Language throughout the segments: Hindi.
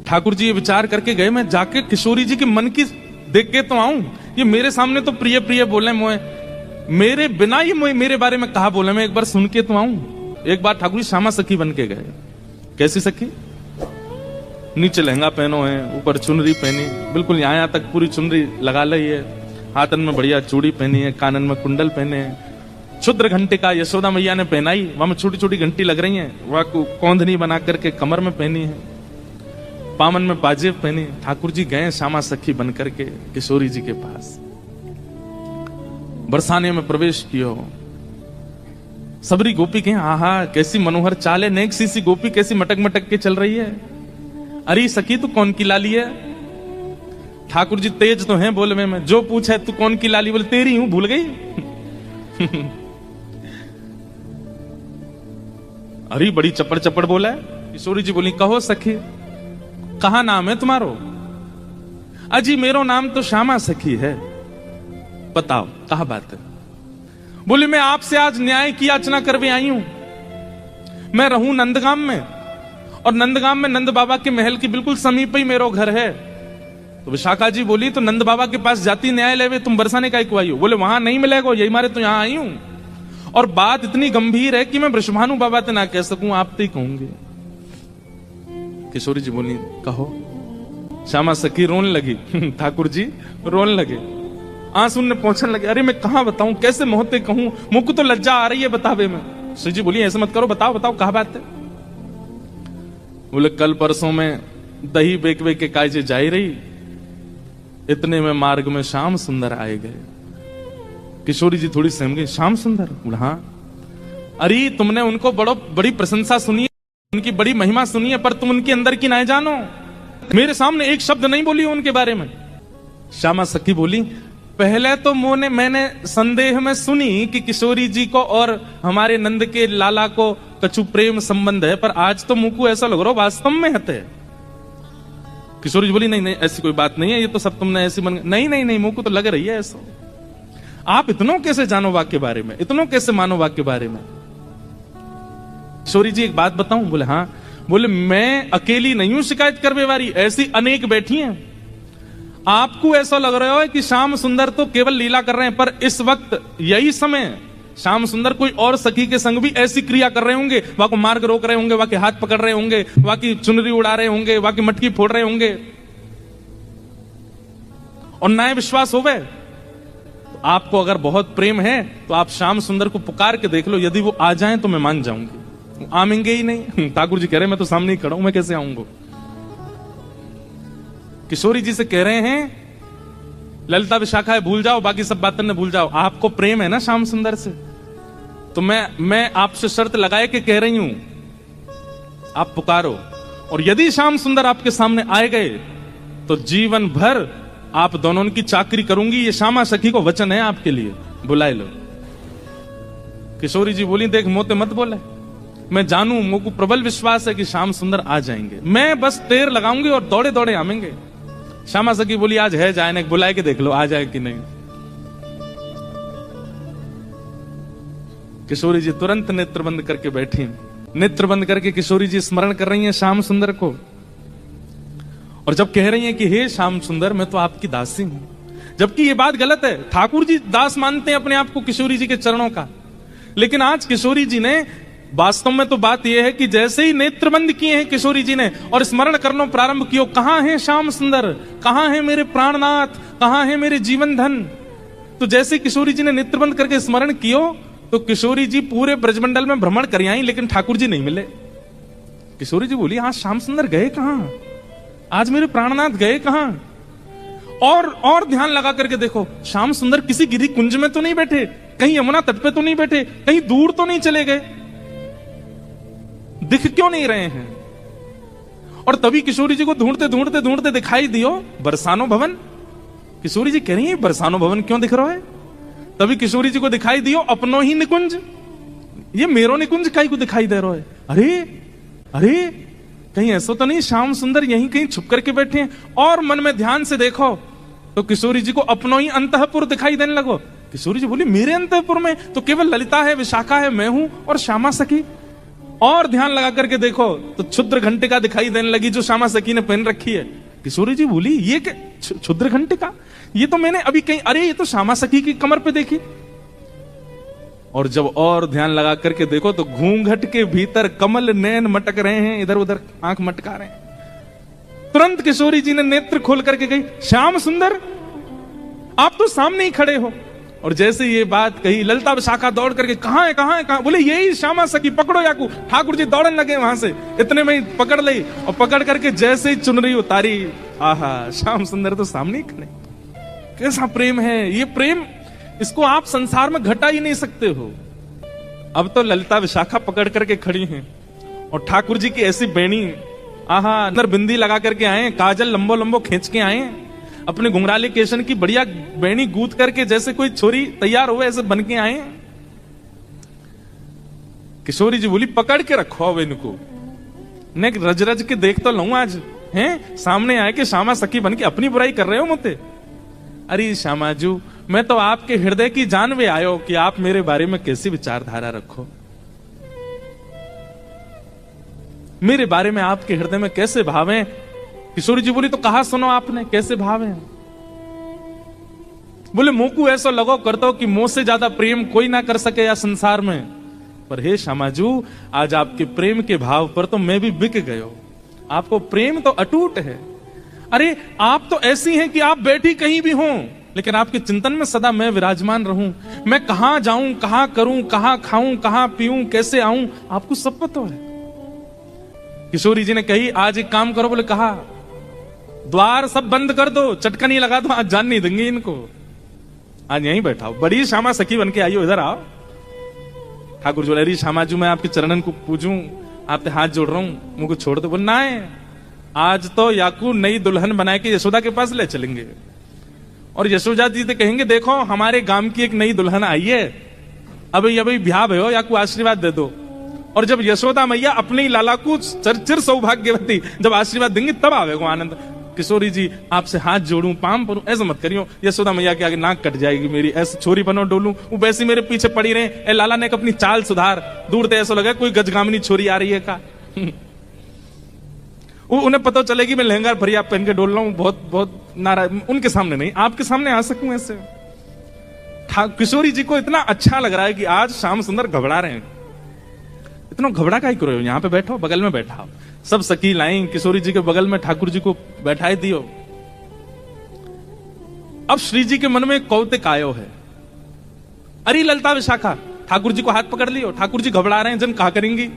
ठाकुर जी ये विचार करके गए, मैं जाके किशोरी जी के मन की देख के तो आऊं, ये मेरे सामने तो प्रिय प्रिय बोले, मोए मेरे बिना ये मेरे बारे में कहा बोले, मैं एक बार सुन के तो आऊं। एक बार ठाकुर जी श्यामा सखी बन के गए। कैसी सखी? नीचे लहंगा पहनो है, ऊपर चुनरी पहनी, बिल्कुल यहाँ तक पूरी चुनरी लगा ली है, हाथन में बढ़िया चूड़ी पहनी है, कानन में कुंडल पहने हैं, क्षुद्र घंटे का यशोदा मैया ने पहनाई, वहां में छोटी छोटी घंटी लग रही है, वह कौंधनी बना करके कमर में पहनी है, पामन में पाजेब पहनी। ठाकुर जी गए श्यामा सखी बन करके किशोरी जी के पास, बरसाने में प्रवेश किया। सबरी गोपी कहें आहा कैसी मनोहर चाल है, नेक सी गोपी कैसी मटक मटक के चल रही है। अरे सखी तू कौन की लाली है? ठाकुर जी तेज तो हैं बोलने में, जो पूछे तू कौन की लाली, बोले तेरी हूं, भूल गई। अरे बड़ी चपड़ चपड़ बोला है। किशोरी जी बोली कहो सखी कहा नाम है तुम्हारो? अजी मेरो नाम तो श्यामा सखी है। बताओ कहा बात है? बोली मैं आपसे आज न्याय की याचना करवे आई हूं। मैं रहूं नंदगाम में, और नंदगाम में नंद बाबा के महल की बिल्कुल समीप ही मेरो घर है। तो विशाखा जी बोली तो नंद बाबा के पास जाती न्याय लेवे, तुम बरसाने का आई हो? बोले वहां नहीं मिलेगा, यही मारे तो यहां आई हूं। और बात इतनी गंभीर है कि मैं वृषभानु बाबा से ना कह सकूं, आप तो ही कहूंगे। किशोरी जी बोली कहो। श्यामा सखी रोने लगी। ठाकुर जी रोने लगे, आंसू ने पहुंचने लगे। अरे मैं कहां बताऊं, कैसे मोहते कहूं, मुझको तो लज्जा आ रही है बतावे में। श्री जी बोली ऐसे मत करो, बताओ बताओ कहा बात है? बोले कल परसों में दही बेक बेक के कायजे जा रही, इतने में मार्ग में श्याम सुंदर आए गए। किशोरी जी थोड़ी सहम गई, श्याम सुंदर? बोला हाँ। अरे तुमने उनको बड़ी प्रशंसा सुनी है, उनकी बड़ी महिमा सुनी है, पर तुम उनके अंदर की ना जानो। मेरे सामने एक शब्द नहीं बोली उनके बारे में। श्यामा सखी बोली पहले तो मैंने संदेह में सुनी कि किशोरी जी को और हमारे नंद के लाला को कछु प्रेम संबंध है, पर आज तो मुंह को ऐसा लग रहा वास्तव में है। किशोरी जी बोली नहीं नहीं ऐसी कोई बात नहीं है, ये तो सब तुमने ऐसी बन। नहीं नहीं नहीं मुंह को तो लग रही है ऐसा। आप इतनों कैसे जानो वाक्य के बारे में, इतनों कैसे मानो वाक्य के बारे में? किशोरी जी एक बात बताऊं? बोले हाँ। बोले मैं अकेली नहीं हूं शिकायत करवे वाली, ऐसी अनेक बैठी हैं। आपको ऐसा लग रहा है कि श्याम सुंदर तो केवल लीला कर रहे हैं, पर इस वक्त यही समय श्याम सुंदर कोई और सखी के संग भी ऐसी क्रिया कर रहे होंगे, वहां को मार्ग रोक रहे होंगे, वहां के हाथ पकड़ रहे होंगे, वहां की चुनरी उड़ा रहे होंगे, वहां की मटकी फोड़ रहे होंगे, और नया विश्वास हो गए। तो आपको अगर बहुत प्रेम है तो आप श्याम सुंदर को पुकार के देख लो, यदि वो आ जाएं तो मैं मान जाऊंगी। आमेंगे ही नहीं। ठाकुर जी कह रहे मैं तो सामने ही खड़ा हूं, मैं कैसे आऊंगा? किशोरी जी से कह रहे हैं ललिता विशाखा है भूल जाओ, बाकी सब बातें न भूल जाओ, आपको प्रेम है ना श्याम सुंदर से, तो मैं आपसे शर्त लगाए के कह रही हूं आप पुकारो, और यदि श्याम सुंदर आपके सामने आए गए तो जीवन भर आप दोनों की चाकरी करूंगी। ये श्यामा सखी को वचन है आपके लिए, बुलाए लो। किशोरी जी बोली देख मोते मत बोले, मैं जानू, मुझको प्रबल विश्वास है कि श्याम सुंदर आ जाएंगे, मैं बस टेर लगाऊंगी और दौड़े दौड़े आवेंगे। श्यामा सखी बोली आज है जाए, बुलाए के देख लो आ जाए कि नहीं। किशोरी जी तुरंत नेत्र बंद करके बैठी, नेत्र बंद करके किशोरी जी स्मरण कर रही हैं श्याम सुंदर को, और जब कह रही हैं कि हे श्याम सुंदर मैं तो आपकी दासी हूं, जबकि ये बात गलत है। ठाकुर जी दास मानते हैं अपने आप को किशोरी जी के चरणों का, लेकिन आज किशोरी जी ने वास्तव में तो बात यह है कि जैसे ही नेत्र बंद किए हैं किशोरी जी ने और स्मरण करना प्रारंभ किया, कहां है श्याम सुंदर, कहां है मेरे प्राणनाथ, कहां है मेरे जीवन धन, तो जैसे किशोरी जी ने नेत्र बंद करके स्मरण किया तो किशोरी जी पूरे ब्रजमंडल में भ्रमण कर आई, लेकिन ठाकुर जी नहीं मिले। किशोरी जी बोली हाँ श्याम सुंदर गए कहां, आज मेरे प्राणनाथ गए कहां? और ध्यान लगा करके देखो, श्याम सुंदर किसी गिरी कुंज में तो नहीं बैठे, कहीं यमुना तट पे तो नहीं बैठे, कहीं दूर तो नहीं चले गए, दिख क्यों नहीं रहे हैं? और तभी किशोरी जी को ढूंढते ढूंढते ढूंढते दिखाई दियो बरसानो भवन। किशोरी जी कह रही है बरसानो भवन क्यों दिख रहा है? तभी किशोरी जी को दिखाई दियो अपनो ही निकुंज, ये मेरो निकुंज कहीं को दिखाई दे रहा है। अरे अरे कहीं ऐसा तो नहीं श्याम सुंदर यहीं कहीं छुप करके बैठे हैं? और मन में ध्यान से देखो तो किशोरी जी को अपनो ही अंतःपुर दिखाई देने लगो। किशोरी जी बोली मेरे अंतःपुर में तो केवल ललिता है, विशाखा है, मैं हूं और श्यामा सखी। और ध्यान लगा करके देखो तो क्षुद्र घंटिका दिखाई देने लगी जो श्यामा सखी ने पहन रखी है। किशोरी जी बोली ये क्या क्षुद्र घंटिका, ये तो मैंने अभी कहीं, अरे ये तो श्यामा सखी की कमर पे देखी। और जब और ध्यान लगा करके देखो तो घूंघट के भीतर कमल नैन मटक रहे हैं, इधर उधर आंख मटका रहे हैं। तुरंत किशोरी जी ने नेत्र खोल करके गई, श्याम सुंदर आप तो सामने ही खड़े हो। और जैसे ये बात कही ललिता विशाखा दौड़ करके कहां है कहां है कहां, बोले यही श्यामा सखी, पकड़ो याकू। ठाकुर जी दौड़ने लगे वहां से, इतने में ही पकड़ ली और पकड़ करके जैसे ही चुनरी उतारी, आहा श्याम सुंदर तो सामने ही खड़े। कैसा प्रेम है ये, प्रेम इसको आप संसार में घटा ही नहीं सकते हो। अब तो ललिता विशाखा पकड़ करके खड़ी हैं और ठाकुर जी की ऐसी बेणी, आहा अंदर बिंदी लगा करके आए, काजल लंबो लंबो खींच के आए, अपने घुंघराले केशन की बढ़िया बेणी गूंथ करके जैसे कोई छोरी तैयार हुए ऐसे बन के आए। किशोरी जी बोली पकड़ के रखो अब इनको, ने रज रज के देख तो लूं आज, हैं सामने आए कि श्यामा सखी बन के अपनी बुराई कर रहे हो मुझे। अरे श्यामाजू मैं तो आपके हृदय की जानवे आयो कि आप मेरे बारे में कैसी विचारधारा रखो, मेरे बारे में आपके हृदय में कैसे भाव हैं। किशोरी जी बोली तो कहा सुनो आपने कैसे भाव हैं। बोले मुंह को ऐसा लगो करता हो कि मुंह से ज्यादा प्रेम कोई ना कर सके या संसार में, पर हे श्यामाजू आज आपके प्रेम के भाव पर तो मैं भी बिक गयो। आपको प्रेम तो अटूट है। अरे आप तो ऐसी हैं कि आप बैठी कहीं भी हों लेकिन आपके चिंतन में सदा मैं विराजमान रहूं। मैं कहां जाऊं, कहां करूं, कहां खाऊं, कहां पीऊं, कैसे आऊं, आपको सब पता है। किशोरी जी ने कही आज एक काम करो, बोले कहा द्वार सब बंद कर दो, चटकनी लगा दो, आज जान नहीं देंगे इनको, आज यहीं बैठाओ। बड़ी श्यामा सखी बन के आइयो, इधर आओ। ठाकुर जी बोले श्यामा जी मैं आपके चरणन को पूजूं, आपसे हाथ जोड़ रहा हूं, मुझको छोड़ दो। बोलना है आज तो याकू नई दुल्हन बना के यशोदा के पास ले चलेंगे और यशोदा जी से कहेंगे देखो हमारे गांव की एक नई दुल्हन आई है, अभी ब्याह भयो, याकू आशीर्वाद दे दो। और जब यशोदा मैया अपनी लाला को चिर सौभाग्यवती जब आशीर्वाद देंगी तब आवेगो आनंद। किशोरी जी आपसे हाथ जोड़ूं, पाम परूं, ऐसा मत करियो, यशोदा मैया के आगे नाक कट जाएगी मेरी, ऐसे छोरी बनो डोलूं, वो वैसी मेरे पीछे पड़ी रहे। ए लाला ने अपनी चाल सुधार, दूर से ऐसा लगा कोई गजगामिनी छोरी आ रही है का। वो उन्हें पता चलेगी मैं लहंगा भरिया पहन के डोल रहा हूं, बहुत बहुत नाराज, उनके सामने नहीं, आपके सामने आ सकूं ऐसे। किशोरी जी को इतना अच्छा लग रहा है कि आज श्याम सुंदर घबरा रहे हैं। इतना घबरा का ही करो, यहाँ पे बैठो, बगल में बैठा। सब सखी लाई किशोरी जी के बगल में, ठाकुर जी को बैठाए दियो। अब श्री जी के मन में कौतिक आयो है, अरे ललिता विशाखा, ठाकुर जी को हाथ पकड़ लियो, ठाकुर जी घबरा रहे हैं, जन कहा करेंगी।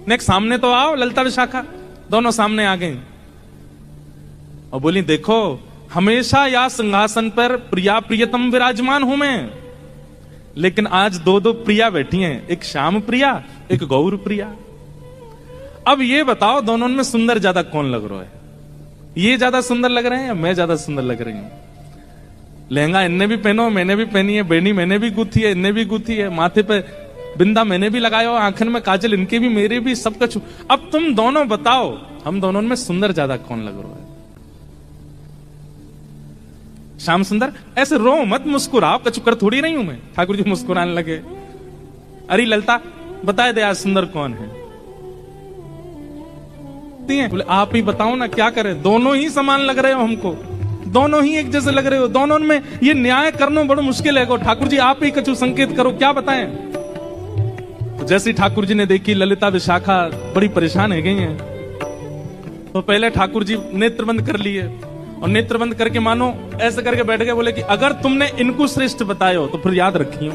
नेक्स्ट सामने तो आओ ललिता विशाखा, दोनों सामने आ गई और बोली देखो हमेशा या सिंहासन पर प्रिया प्रियतम विराजमान हूं मैं, लेकिन आज दो दो प्रिया बैठी हैं, एक श्याम प्रिया एक गौर प्रिया। अब ये बताओ दोनों में सुंदर ज्यादा कौन लग रहा है, ये ज्यादा सुंदर लग रहे हैं या मैं ज्यादा सुंदर लग रही हूं। लहंगा इनने भी पहनो, मैंने भी पहनी है, बेनी मैंने भी गुथी है, इनने भी गुथी है, माथे पे बिंदा मैंने भी लगाया, आंखन में काजल इनके भी, मेरे भी, सब कुछ। अब तुम दोनों बताओ हम दोनों में सुंदर ज्यादा कौन लग रहा है। श्याम सुंदर ऐसे रो मत, मुस्कुराओ, कचुकर थोड़ी नहीं हूं मैं। ठाकुर जी मुस्कुराने लगे, अरे ललिता बताए दे आज सुंदर कौन है। बोले आप ही बताओ ना क्या करें, दोनों ही समान लग रहे हो हमको, दोनों ही एक जैसे लग रहे हो, दोनों में ये न्याय करना बड़ा मुश्किल है। ठाकुर जी आप ही कछु संकेत करो, क्या बताएं। तो जैसे ठाकुर जी ने देखी ललिता विशाखा बड़ी परेशान है गई हैं, तो पहले ठाकुर जी नेत्र बंद कर लिए और नेत्र बंद करके मानो ऐसे करके बैठ गए। बोले कि अगर तुमने इनको श्रेष्ठ बतायो तो फिर याद रखियो,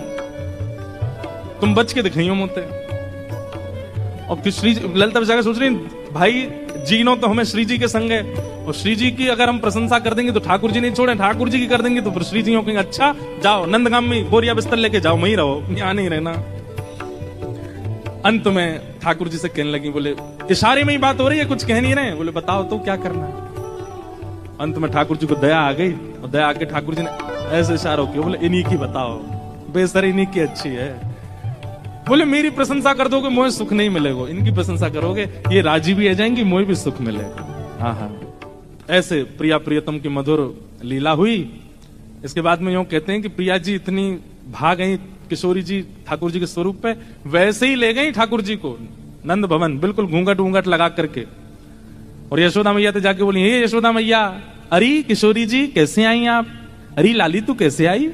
तुम बच के दिखाइयो मुझे। और फिर श्री ललिता विशाखा सोच रही भाई जीनो तो हमें श्री जी के संग है, और श्री जी की अगर हम प्रशंसा कर देंगे तो ठाकुर जी नहीं छोड़े, ठाकुर जी की कर देंगे तो फिर श्री जी कहेंगे अच्छा जाओ नंदगाम में बोरिया बिस्तर लेके जाओ, वहीं रहो, यहां नहीं रहना। अंत में ठाकुर जी से कहने लगी, बोले इशारे में ही बात हो रही है, कुछ कह नहीं रहे। बोले बताओ तो क्या करना है। अंत में ठाकुर जी को दया आ गई और दया आके ठाकुर जी ने ऐसे इशारा किया, बोले इन्हीं की बताओ, बेसर इन्हीं की अच्छी है। बोले मेरी प्रशंसा कर दोगे मुझे सुख नहीं मिलेगा, इनकी प्रशंसा करोगे ये राजी भी आ जाएंगी, मुझे भी सुख मिलेगा। हाँ हाँ, ऐसे प्रिया प्रियतम की मधुर लीला हुई। इसके बाद में यूं कहते हैं कि प्रिया जी इतनी भाग गई किशोरी जी ठाकुर जी के स्वरूप पे, वैसे ही ले गई ठाकुर जी को, नंद भवन, बिल्कुल घूंघट ऊंघट लगा करके। और यशोदा मैया तो जाके बोली, हे यशोदा मैया, अरे किशोरी जी कैसे आई आप? अरे लाली तू कैसे आई?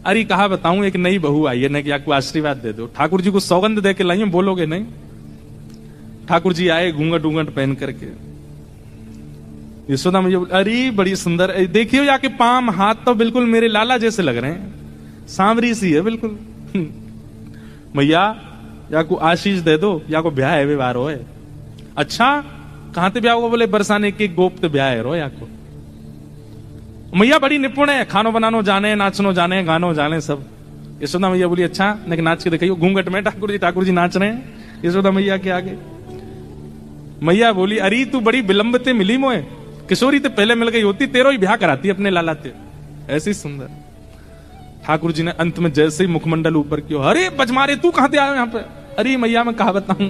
अरे कहा बताऊं, एक नई बहू आई है ना, कि आपको आशीर्वाद दे दो। ठाकुर जी को सौगंध दे के लाई, बोलोगे नहीं? ठाकुर जी आए घूंघट ऊंघट पहन करके। यशोदा मैया बोली, अरे बड़ी सुंदर, देखियो जाके पाम हाथ तो बिल्कुल मेरे लाला जैसे लग रहे हैं, सांवरी सी है बिल्कुल। मैया या को आशीष दे दो, या को ब्याह है व्यवहार हो। अच्छा कहां ते ब्याह होगा? बोले बरसाने के गोप ते ब्याह है रो या को। मैया बड़ी निपुण है, खानो बनानो जाने, नाचनो जाने, गानो जाने सब। यशोदा मैया बोली, अच्छा लेकिन नाच के दिखाइयो। घूंघट में ठाकुर जी नाच रहे हैं यशोदा मैया के आगे। मैया बोली, अरे तू बड़ी विलंब ते मिली मोए, किशोरी ते पहले मिल गई होती, तेरो ही ब्याह कराती अपने लाला ते। ऐसी सुंदर। ठाकुर जी ने अंत में जैसे ही मुखमंडल ऊपर किया, अरे बजमारे तू कहां से आए यहाँ पे? अरे मैया मैं कहा बताऊं,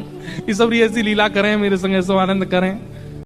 ये सब ऐसी लीला करें मेरे संग, ऐसा आनंद करें।